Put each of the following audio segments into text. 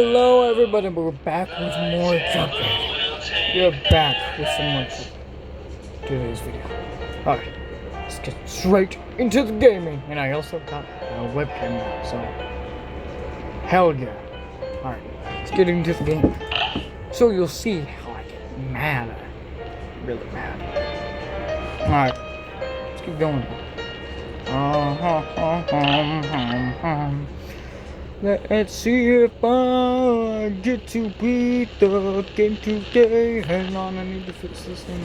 Hello everybody, we're back with more cuphead. We're back with some more today's video. Alright, let's get straight into the gaming. And I also got a webcam now, so hell yeah. Alright, let's get into the game. So you'll see how I get mad. Really mad. Alright, let's keep going. Let's see if I get to beat the game today. Hang on, I need to fix this thing.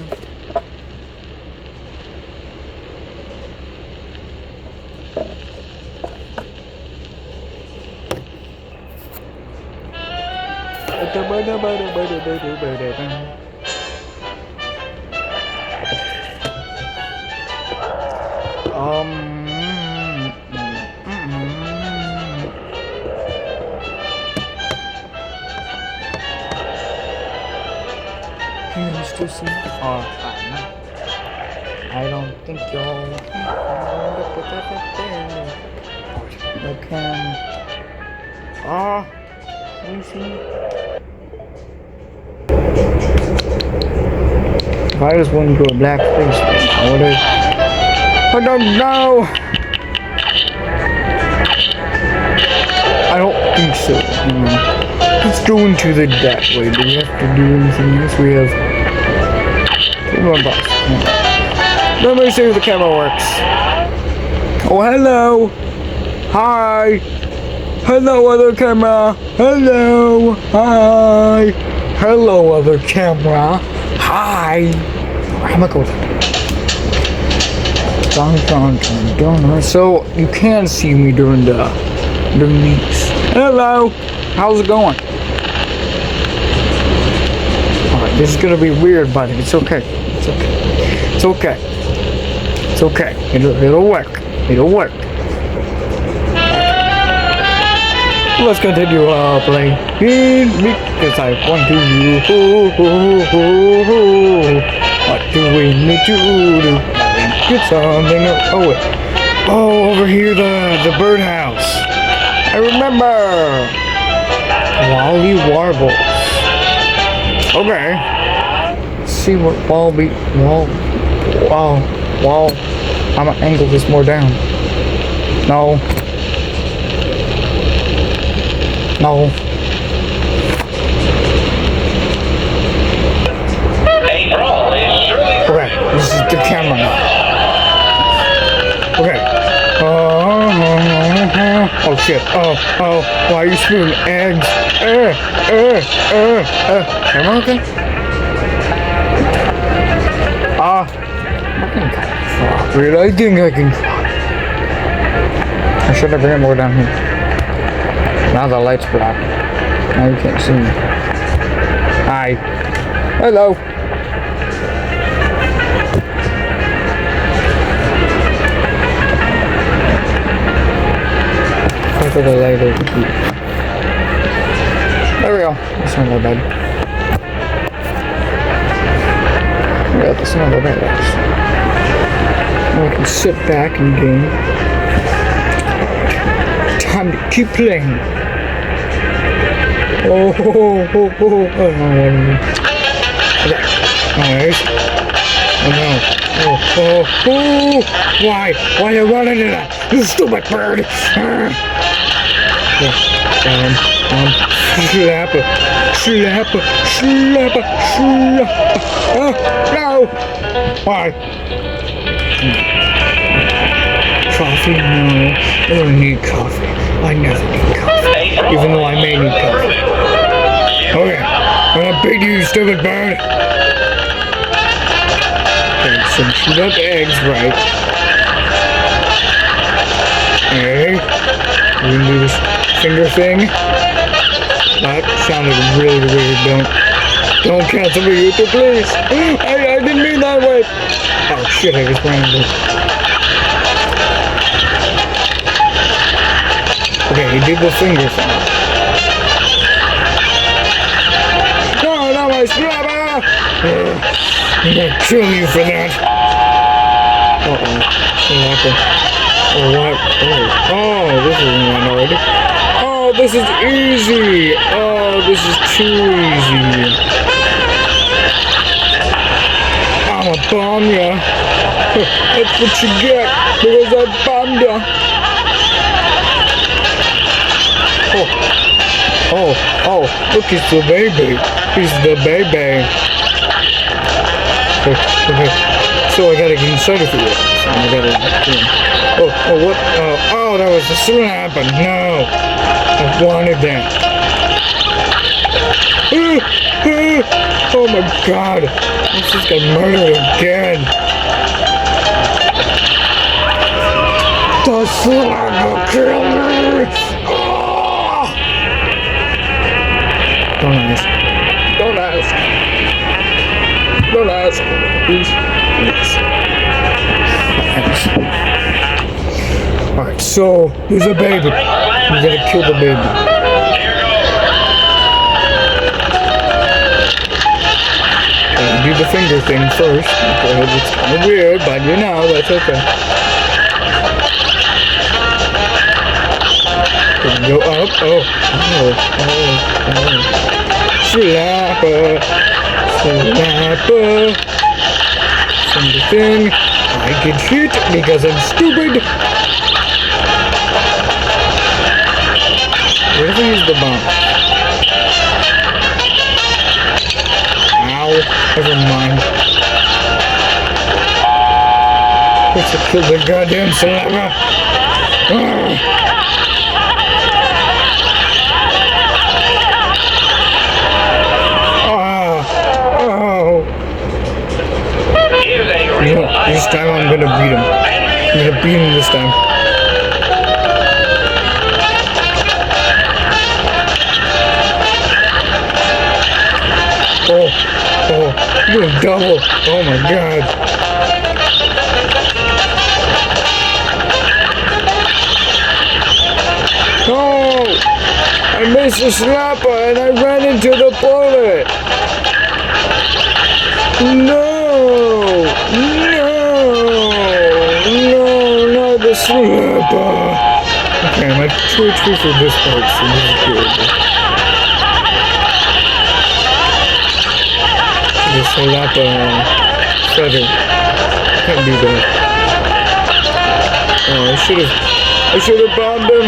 Can you still see me? Oh, I don't think y'all can put that up there. Okay. Can you see me? If I just want to go a black face, I don't know. I don't think so. Let's go into the that way. Do we have to do anything else? We have one box. Let me see if the camera works. Oh, hello. Hi. Hello, other camera. Hello. Hi. Hello, other camera. Hi. I'm gonna go. So you can see me during these. Hello. How's it going? Alright, this is gonna be weird, but it's okay. It's okay. It's okay. It's okay. It'll work. It'll work. Let's continue playing because I want to. What do we need to do? Get something. Oh, over here, the birdhouse. I remember. Wally warbles. Okay. Let's see what wall. I'm gonna angle this more down. No. Okay, this is the camera now. Okay. Oh shit. Oh, why are you spewing eggs? Am I okay? I can crawl. Really? I think I can crawl. I should have been more down here. Now the light's black. Now you can't see me. Hi. Hello. For the light of the key. There we go. That's not that bad. Yeah, that's not that bad. Now we can sit back and game. Time to keep playing. Oh, okay. Nice. Oh no. Why are you running into that? You stupid bird. Slapper. No! Why? Coffee? No. I don't need coffee. I never need coffee. Even though I may need coffee. Okay. I'm gonna beat you, stupid bird. Okay, so shoot up eggs, right? Okay. We can do this finger thing. That sounded really weird. Don't cancel me, YouTube, please. I didn't mean that way. Oh shit, I just ran into it. Okay, he did the finger thing. No, not my slapper! I'm gonna kill you for that. Uh-oh. What happened? Oh, what? Oh, this is one already. Oh, Oh, this is easy. Oh, this is too easy. I'ma bomb ya. That's what you get because I bombed ya. Oh, look, it's the baby. He's the baby. Okay. So I gotta get inside of it. I gotta. What? Oh, that was a slap. No. I wanted that. Oh my god. This just got murdered again. The slap killed me. Oh. Don't ask. Don't ask. Don't ask. Please. Alright, so there's a baby. You gotta kill the baby. Do the finger thing first. Because it's kind of weird, but you know, that's okay. Go up. Oh. Slapper. Something I get hit because I'm stupid. Where do I use the bomb? Ow. Never mind. Let's kill the goddamn slapper. This time I'm gonna beat him. I'm gonna beat him this time. Oh, you're doing double. Oh my god. Oh, I missed the slapper and I ran into the bullet. No. The slapper. Okay, my true for this part, so this is good. The slapper feather. Can't do that. Oh, I should have bombed him.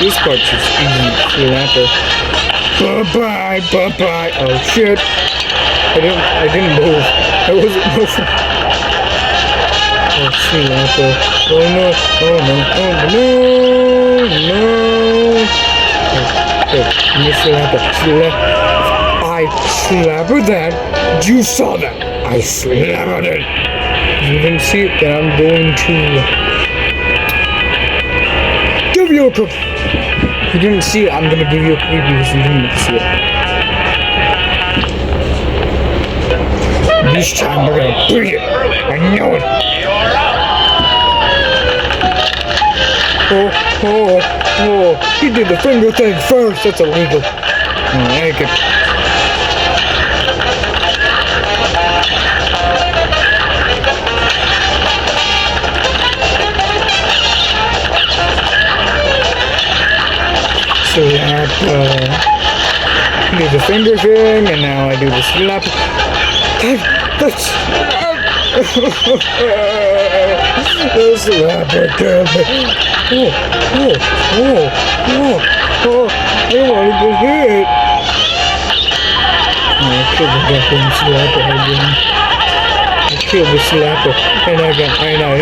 This part's just easy. Slapper. Bye-bye. Oh shit. I didn't move. I wasn't moving. Oh, slapper. Oh no. Okay, slapper. I slappered that. You saw that. I slappered it. If you didn't see it, then I'm going to give you a cookie. If you didn't see it, I'm going to give you a cookie because you didn't see it. This time we're gonna beat it. I know it. Oh. He did the finger thing first. That's illegal. I like it. Slap. Do the finger thing, and now I do the slap. That's the slapper killed me. I don't want to get hit. I killed the goddamn slapper again. I killed the slapper, and I know.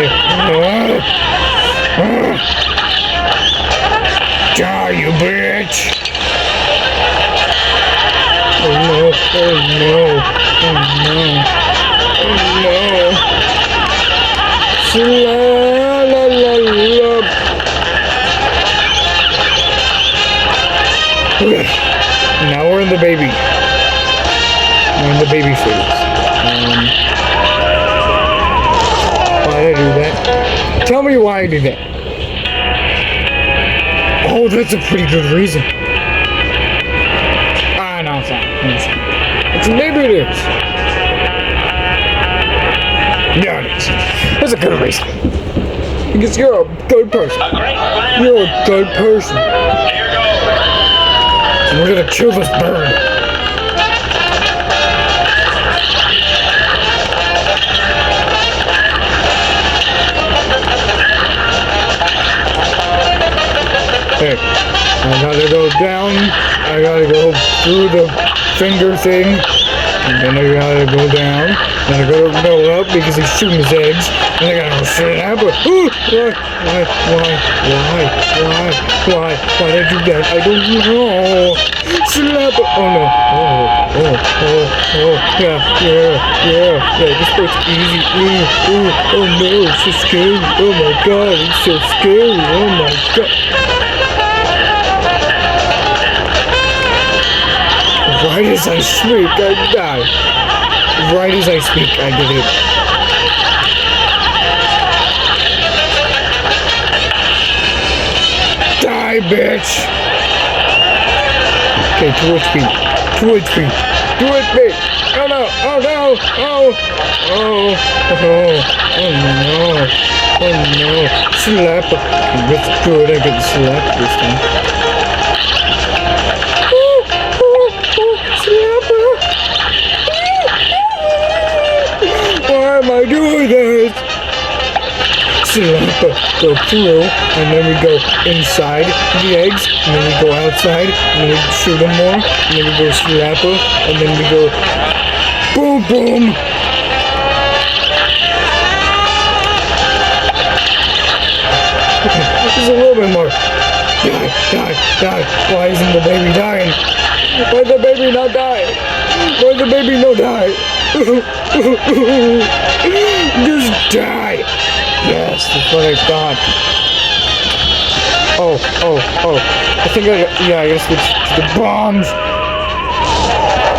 Die, you bitch! Oh no. Okay, now we're in the baby. We're in the baby phase. Why did I do that? Tell me why I did that. Oh, that's a pretty good reason. No, it's not. Maybe it is. Yeah, it is. There's a good reason. Because you're a good person. You're a good person. And we're gonna kill this bird. Hey, I gotta go down. I gotta go through the finger thing. And then I gotta go down. Then I gotta go up because he's shooting his eggs. And I gotta go snap it. Why did you do that? I don't know. Snap it. Oh no. Yeah. This part's easy. Oh no, it's so scary. Oh my god, it's so scary. Oh my god. Right as I speak, I die. Right as I speak, I did it. Die, bitch! Okay, towards me. Towards me. Towards me! Oh no! Oh no! Oh! Oh! Oh! Oh no! Oh no! Slap! Okay, that's good. I get the slap this time. Why am I doing this? Slap, go through, and then we go inside the eggs, and then we go outside, and then we shoot them more, and then we go slap, and then we go boom, boom. Okay, just a little bit more. Die. Why isn't the baby dying? Why the baby not die? Why the baby no die? Just die! Yes, that's what I thought. Oh. I think I gotta switch to the bombs.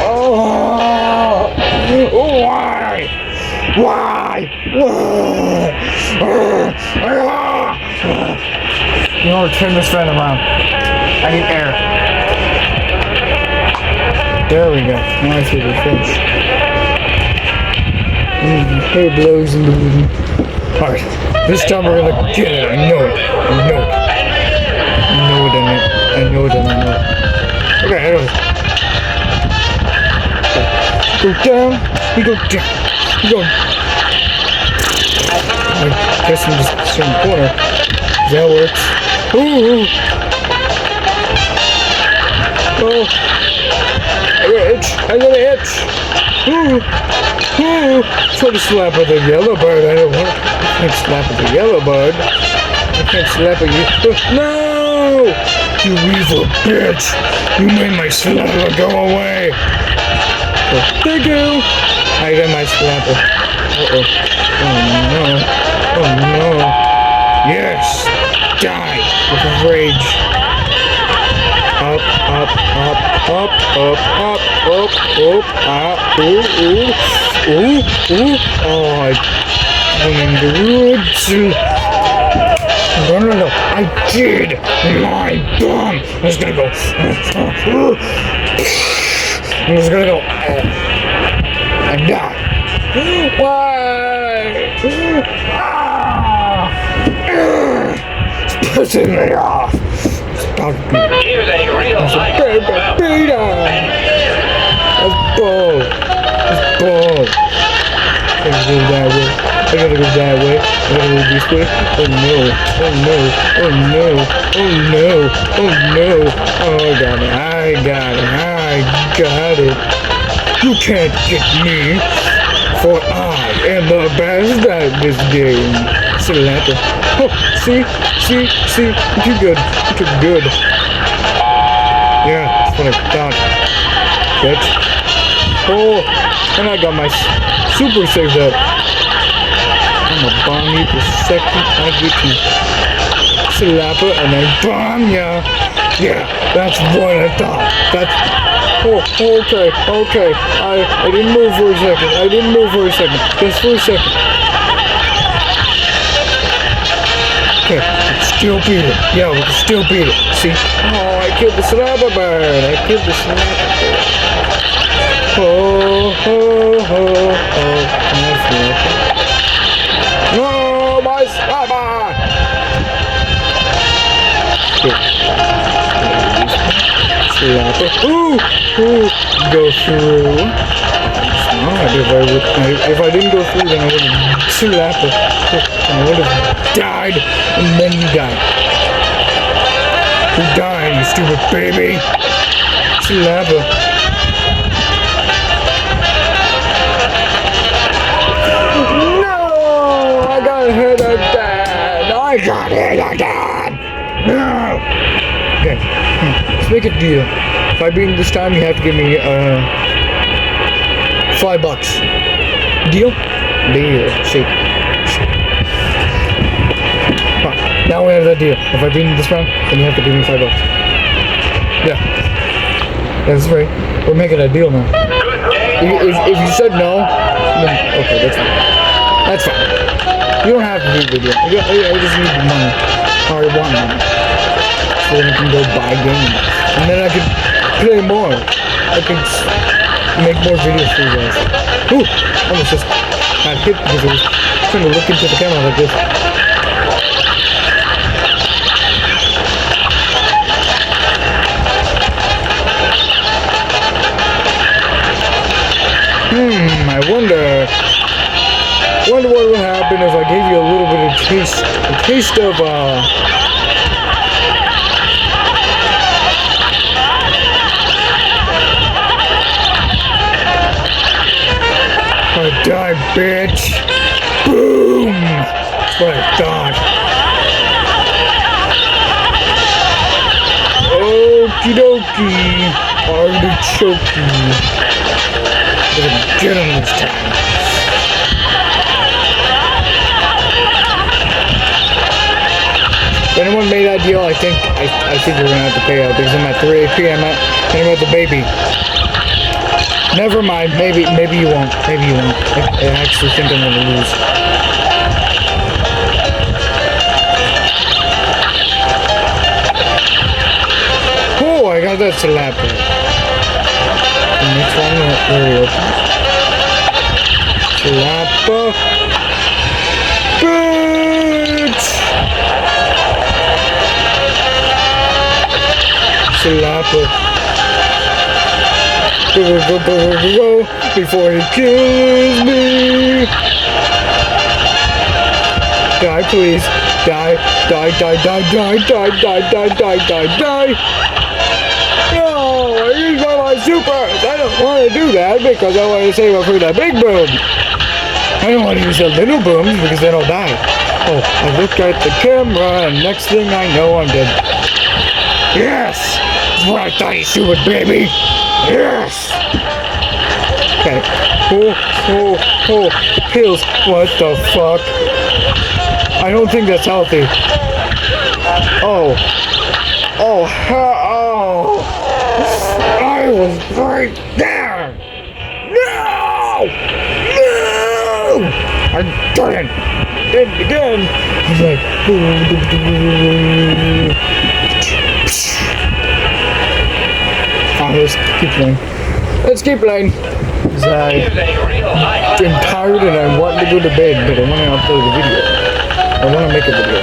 Oh! Why? You know what? Turn this fan around. I need air. There we go. Now I see the fish. Hair blows in the wind. Alright, this time we're gonna get it. I know it. Okay, anyways. Go down. We go down. I guess I'm just in the corner. That works. Ooh. Oh. I got an itch. Ooh. Try to slap at the yellow bird. I can't slap at the yellow bird. I can't slap at you. No! You evil bitch! You made my slapper go away! Thank you! I got my slapper. Uh-oh. Oh no. Yes! Die! With rage. Up. Oh, I'm in the woods. No. I did my bomb. I'm just gonna go. And die. Why? It's pissing me off. Here's a real baby. That's bull. I gotta go that way. I gotta go this way. Oh no. I got it. You can't get me, for I am the best at this game. Slapper. Oh, see? You're good. Yeah, that's what I thought. Bitch. Oh, and I got my super saved up. I'm gonna bomb you the second I get you. Slapper, and I bomb ya. Yeah, that's what I thought. Okay. I didn't move for a second. Just for a second. Okay, we can still beat it. Yeah, we can still beat it. See? Oh, I killed the slapper bird. Oh. No. Slapper. Ooh! Ooh! Go through. Smart. If I didn't go through, then I would have slapped it. And I would have died. And then you died. You died, you stupid baby. Slapper. No! I got hit again. I got hit again. No! Okay. Let's make a deal. If I beat this time, you have to give me $5. Deal? Deal. Shake. Right. Now we have that deal. If I beat this round, then you have to give me $5. Yeah. That's right. We're making a deal now. If you said no, then okay, that's fine. That's fine. You don't have to do the video. I just need the money. Or I want money. So then I can go buy games. And then I can play more. I can make more videos for you guys. Ooh! Almost just got hit because I was trying to look into the camera like this. I wonder what would happen if I gave you a little bit of taste, a taste of die, bitch! Boom! That's what I thought. Okie dokie, artichokey. Gonna get him this time. If anyone made that deal, I think you're gonna have to pay out because I'm at 3 p.m. and I'm at the baby. Never mind. Maybe you won't. Maybe you won't. I actually think I'm gonna lose. Oh, I got that slapper. The next one really opens. Slapper. Bitch! Slapper. Go, before he kills me. Die, please. Die. No, I used all my supers. I don't want to do that because I want to save up for that big boom. I don't want to use the little booms because then I'll die. Oh, I looked at the camera and next thing I know I'm dead. Yes! That's what I thought, you stupid baby. Yes! Okay. Oh, pills. What the fuck? I don't think that's healthy. Oh. I was right there! No! I did it again! I was like, let's keep playing. Because I'm tired and I want to go to bed, but I want to upload a video. I want to make a video.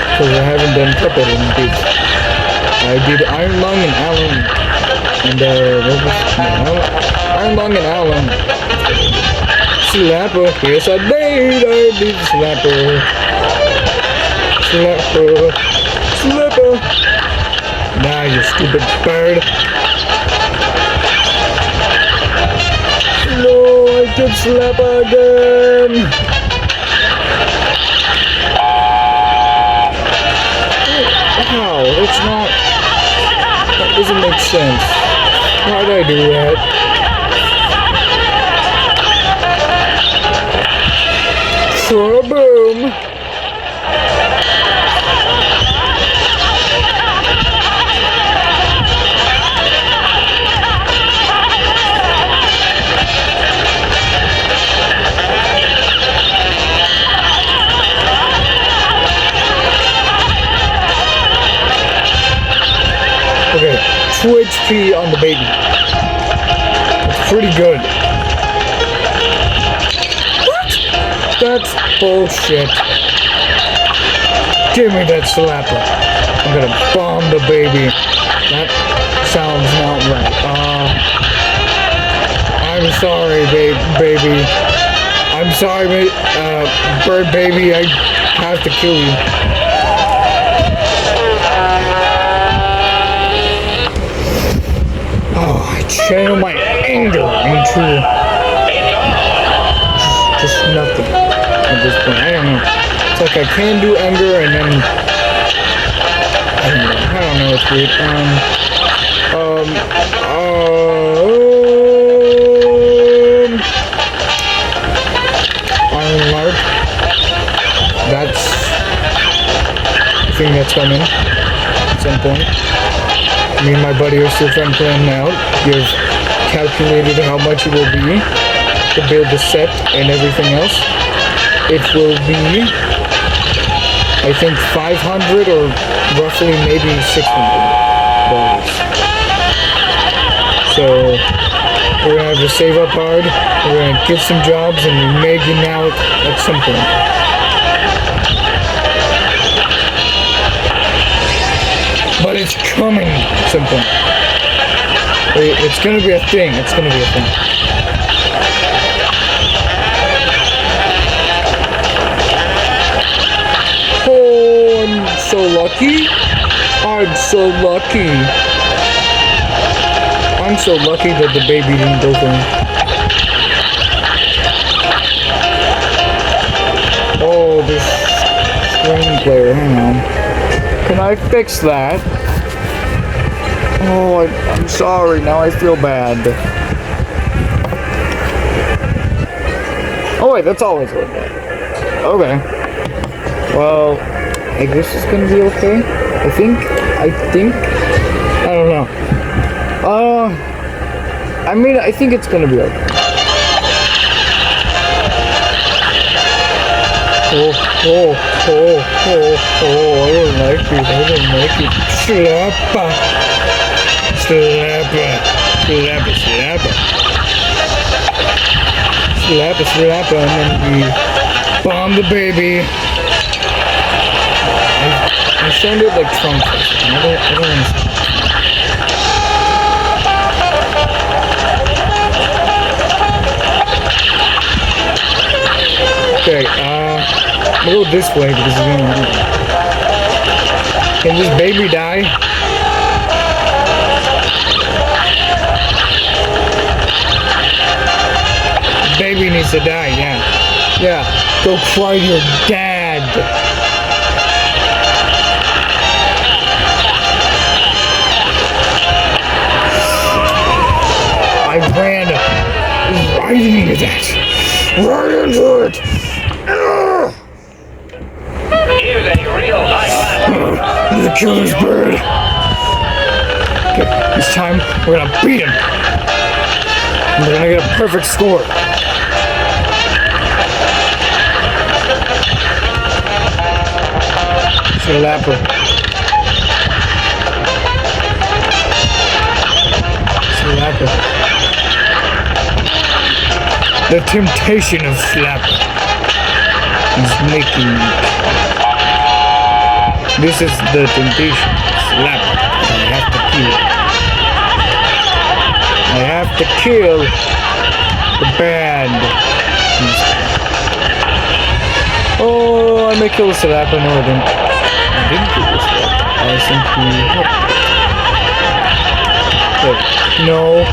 Because I haven't done cuphead in days. I did Iron Lung and Alan. And Iron Lung and Alan. Slapper. Yes, I did Slapper. Nah, you stupid bird. No, I did Slapper again. How? It's not. That doesn't make sense. Why did I do that? For a boom. Okay, 2 HP on the baby. That's pretty good. What? That's bullshit. Give me that slapper. I'm gonna bomb the baby. That sounds not right. I'm sorry, baby. I'm sorry, bird baby. I have to kill you. Oh, I channel my anger into just nothing at this point. I don't know. It's like I can do anger and then I don't know. It's weird. Iron Lark. That's the thing that's coming at some point. Me and my buddy are still trying to plan out. We've calculated how much it will be to build the set and everything else. It will be, I think, $500 or roughly maybe $600. So we're gonna have to save up hard. We're gonna get some jobs and we may get out at some point. But it's coming at some point. It's gonna be a thing. It's gonna be a thing. Oh, I'm so lucky. I'm so lucky. I'm so lucky that the baby didn't go for me. Oh, this screen player. Hang on. Can I fix that? Oh, I'm sorry. Now I feel bad. Oh wait, that's always like that. Okay. Well, I guess it's gonna be okay. I think. I don't know. I mean, I think it's gonna be okay. Oh, I don't like it. Slappa. And then we bomb the baby. I sounded like Trump. I don't understand. Okay, I'm gonna go this way because it's gonna. Can this baby die? Baby needs to die, yeah. Yeah, go cry to your dad. I ran right into that. Right into it. I'm gonna kill this bird. Okay, this time we're gonna beat him. And we're gonna get a perfect score. Slapper. The temptation of Slapper is making me. This is the temptation. Slapper. I have to kill. I have to kill the bad. Oh, I may kill the Slapper. No, I didn't kill the Slapper. I simply. No.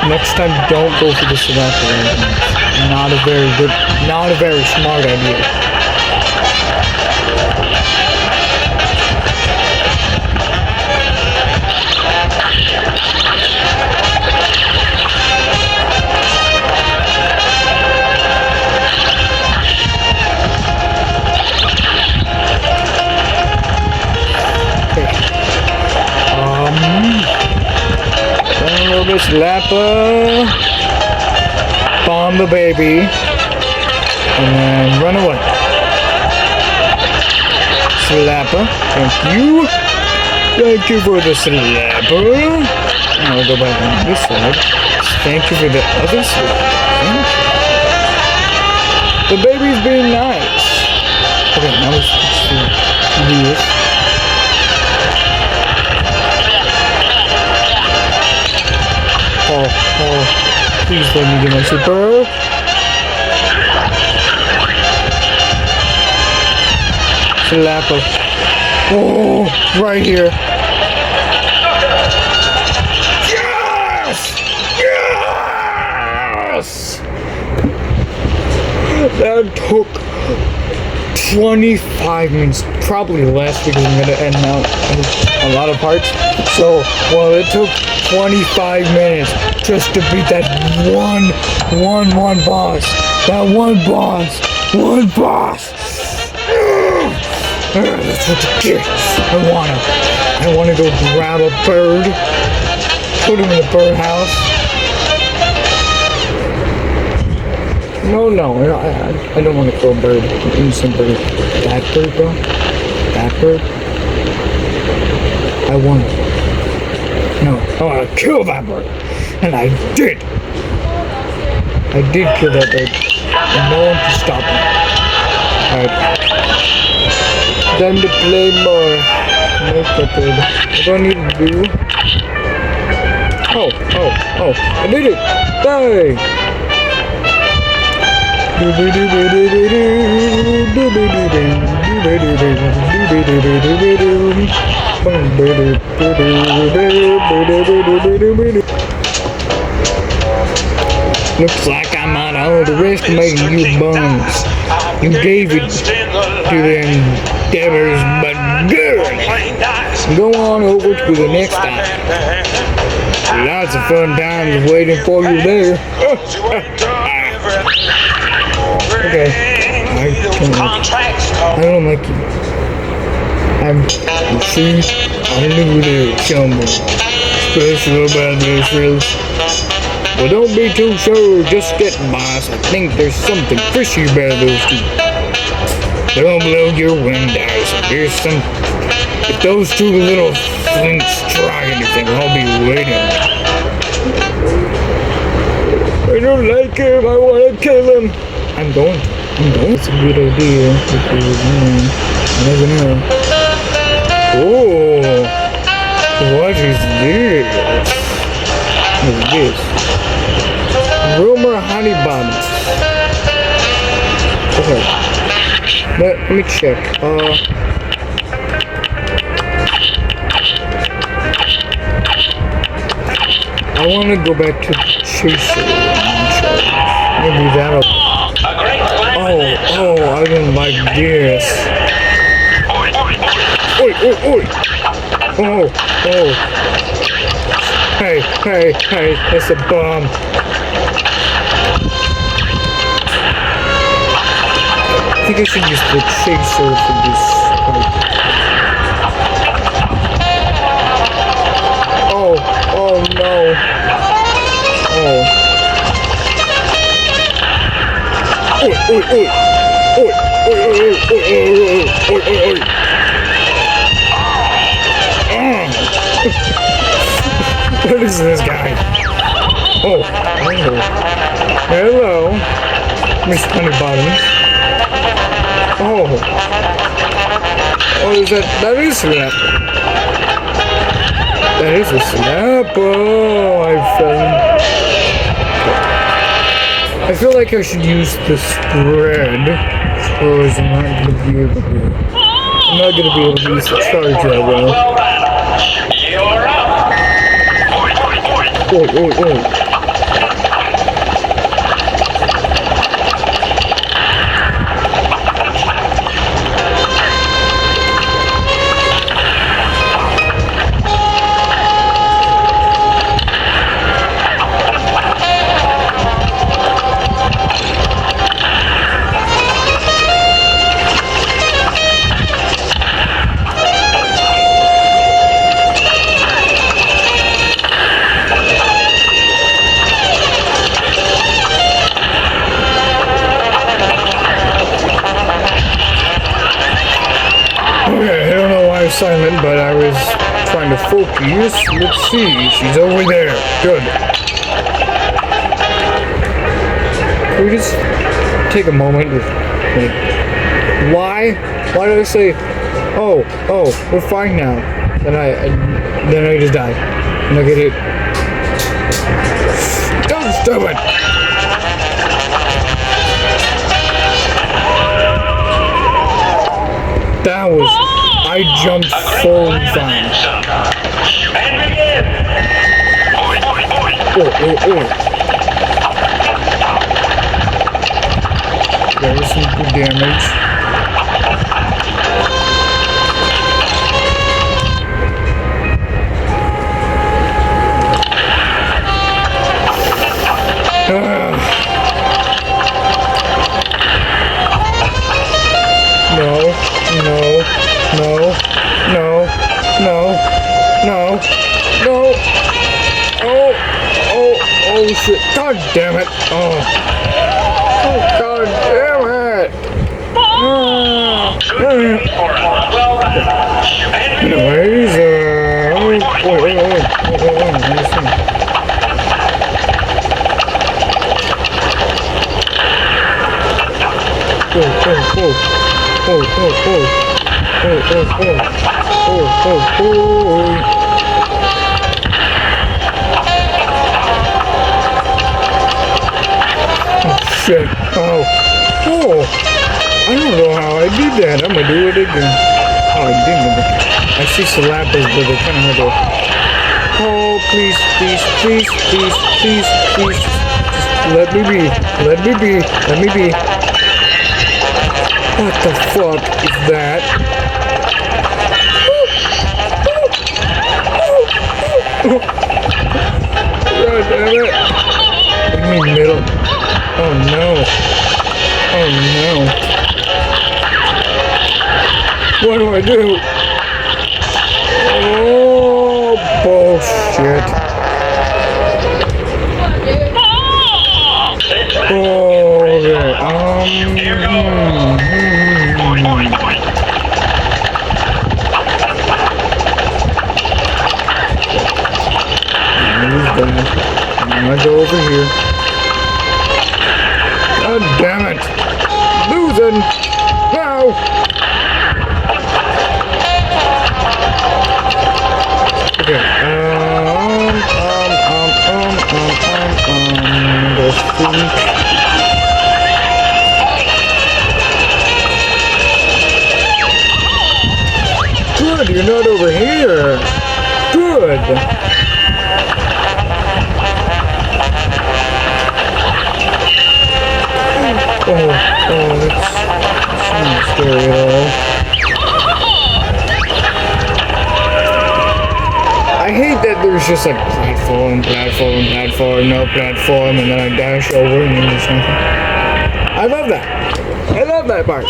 Next time, don't go for the Slapper. Not a very smart idea. Slapper, bomb the baby, and then run away. Slapper, thank you for the Slapper. Now we'll go back on this side. Thank you for the other Slapper. The baby's being nice. Okay, now let's do this. Oh, please let me get my super. Slapper. Oh, right here. Yes! Yes! That took 25 minutes, probably less because I'm gonna end out a lot of parts. So, well, it took 25 minutes just to beat that one boss. That one boss. That's what the kid. I wanna go grab a bird, put him in the birdhouse. No, I don't want to kill a bird. Innocent bird. That bird, bro. That bird. I want. No, I want to kill that bird, and I did. I did kill that bird, and no one can stop me. Alright. Time to play more. Make that bird. What do I need to do? Oh! I did it! Die! Looks like I'm out of underestimating you bums. You gave it to them devils, but good. Go on over to the next time. Lots of fun times waiting for you there. Okay, I don't like you. See, I knew there was something special about this race. Well, don't be too sure, just get boss. I think there's something fishy about those two. Don't blow your wind eyes. If those two little flints try anything, I'll be waiting. I don't like him, I want to kill him. I'm going. It's a good idea. Because, you never know. Oh, what is this? What is this? Rumor honey buns. Okay. Let me check. I want to go back to Chaser. Maybe that'll. Oh, I don't like this. Oi. Oh. Hey, that's a bomb. I think I should use the Chaser for this part. Oh no. Oh. Oi. What is this guy? Oh. Hello, Miss Honeybottom. Oh, is that is slap. That is a slap. Oh, I feel like I should use the spread, or I'm not gonna be able to use the charge that well. Oi. Okay, I don't know why I was silent, but I was trying to focus. Let's see, she's over there. Good. Can we just take a moment to, like, why did I say, oh, we're fine now? Then I just died. And I get hit. Stupid! That was... I jumped fully fine. Oh. There was some good damage. No. Oh shit. God damn it. Oh god damn it. Anyways, wait. Shit. Oh. I don't know how I did that. I'm gonna do it again. Oh, I didn't. I see Salapas, but they're kind of hard to... Oh, please. Just let me be. What the fuck is that? God damn it. What do you mean middle? Oh no. What do I do? Oh, bullshit. I'm gonna go over here. God damn it! Losing! No! Okay, let's see. Good, you're not over here. Good. That's not scary at all. I hate that there's just like platform, no platform, and then I dash over and then there's nothing. I love that part.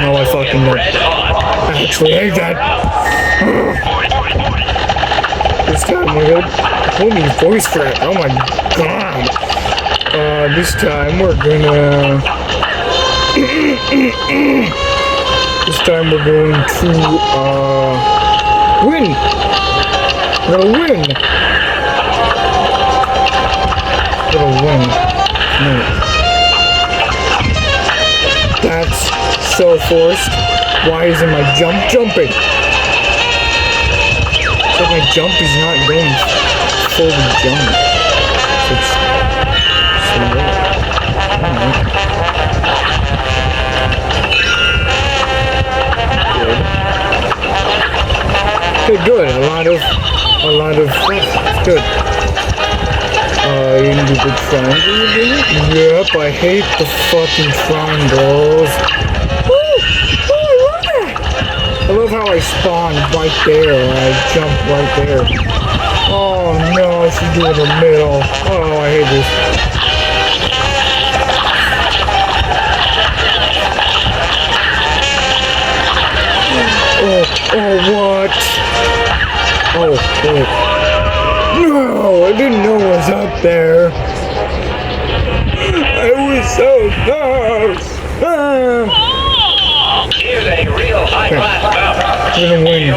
No, I fucking don't. I actually hate that. This time we're gonna... Holy voice crack, oh my god. This time we're gonna... this time we're going to, win! We're gonna win! No. That's so forced. Why isn't my jump jumping? So my jump is not going fully jump. It's so low. Okay, good. A lot of good. You can do the triangle again? Yep, I hate the fucking triangles. Woo! Oh, I love that! I love how I spawn right there. I jump right there. Oh no, I should do it in the middle. Oh, I hate this. Oh, what? Oh. No, I didn't know it was up there. I was so close. Here's a real high-class bout. I'm gonna win.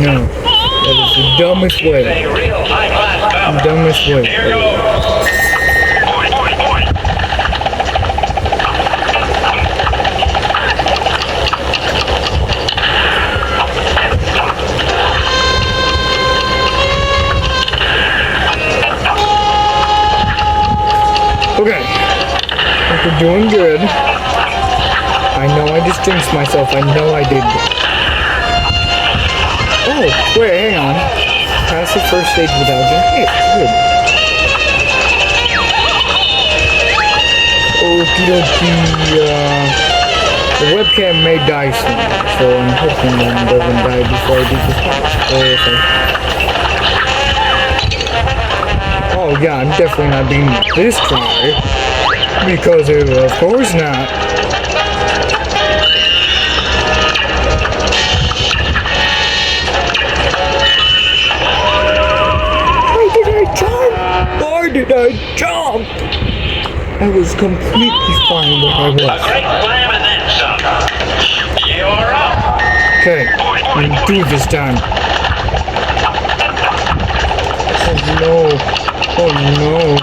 No. That is the dumbest way. A real high-class bout. Dumbest way. Here goes. Okay. I think we're doing good. I know I just jinxed myself. I know I did. Oh, wait, hang on. Pass the first stage without jinx. Hey, good. Okie dokie, the webcam may die soon, so I'm hoping that it doesn't die before I do this part. Oh yeah, I'm definitely not being this try, because of course not. Why did I jump? Why did I jump? I was completely fine where I was. A great slam and then some. You're up. Okay, I'm gonna do this time. Oh no. Oh no.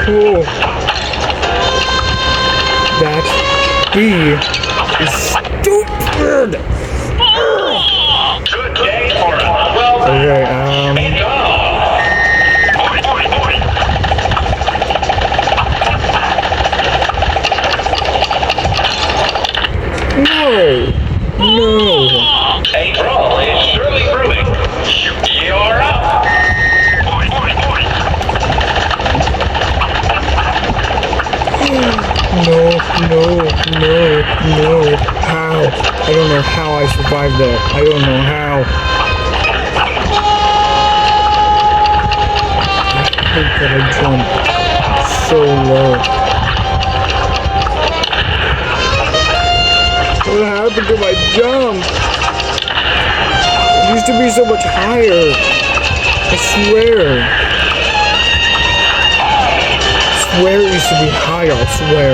Oh. That B is stupid. Good day for a well Okay, No. No. April is surely brewing. You're up. No. How? I don't know how I survived that. I don't know how. I hate that I jumped so low. What happened to my jump? It used to be so much higher. I swear. I swear it used to be higher, I swear.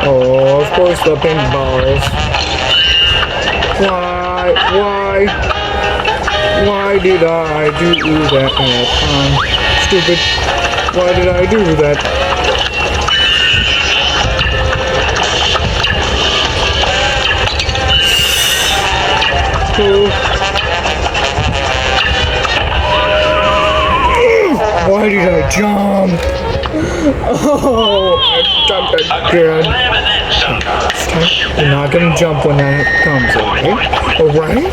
Oh, of course the pink balls. Why did I do that? I'm stupid. Why did I do that? Oh. Why did I jump? Oh, I jumped again. You're not gonna jump when that comes, alright? Alright?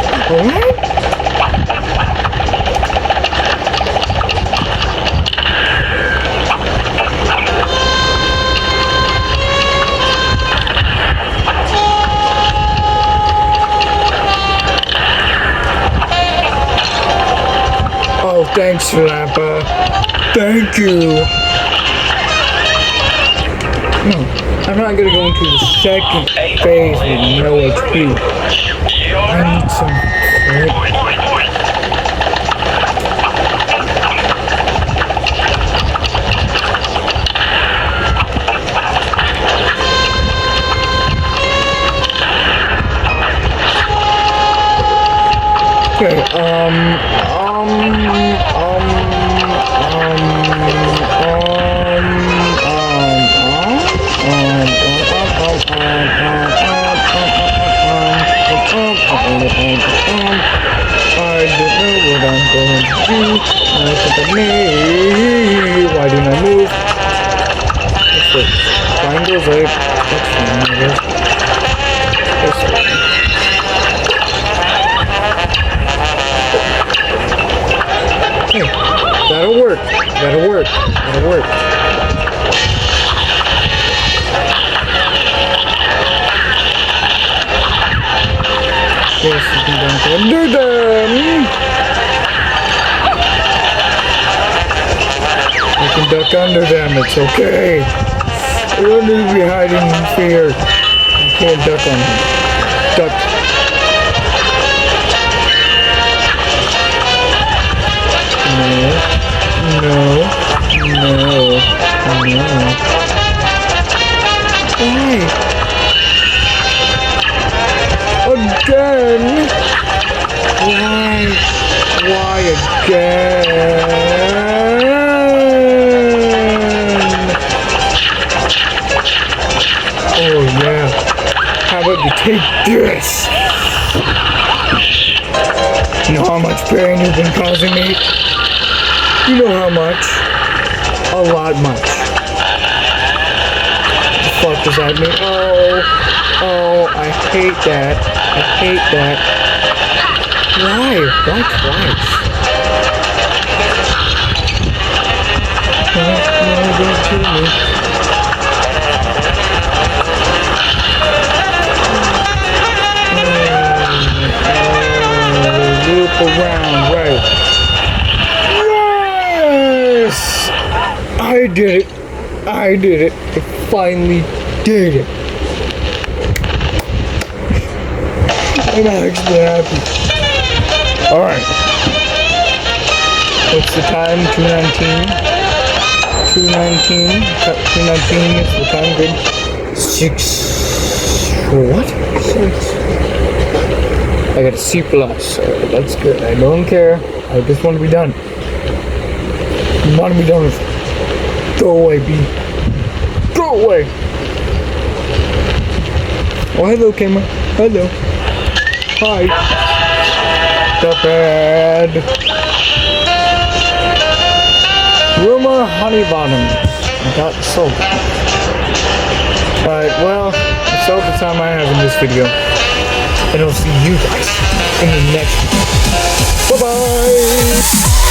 Oh, thanks, Lampa. Thank you. No, I'm not gonna go into the second phase with no HP. I need some crit. Okay, I don't know what I'm going to do. I think I may. Why didn't I move? What's this? Triangles, right? That's fine, I guess. Hey, that'll work. That'll work. That'll work. Yes, you can go under them. You can duck under them. It's okay. You don't need to be hiding in fear. You can't duck on them. Duck. No. Why? Again? Why again? Oh yeah. How about you take this? You know how much pain you've been causing me? You know how much? A lot much. What the fuck does that mean? Oh, I hate that. I hate that. Why? Why twice? No, don't kill me. Loop around, right? Yes! I did it. I did it. I finally did it. I'm actually happy. Alright. What's the time? 2:19. 2:19. 2:19 is the time. Good. 6. What? 6. I got a C+. That's good. I don't care. I just want to be done. I want to be done with it. Go away, B. Go away. Oh, hello, camera. Hello. Hi. Cuphead. Rumor honey bottoms. I got sold. Alright, well, that's all the time I have in this video. And I'll see you guys in the next one. Bye-bye!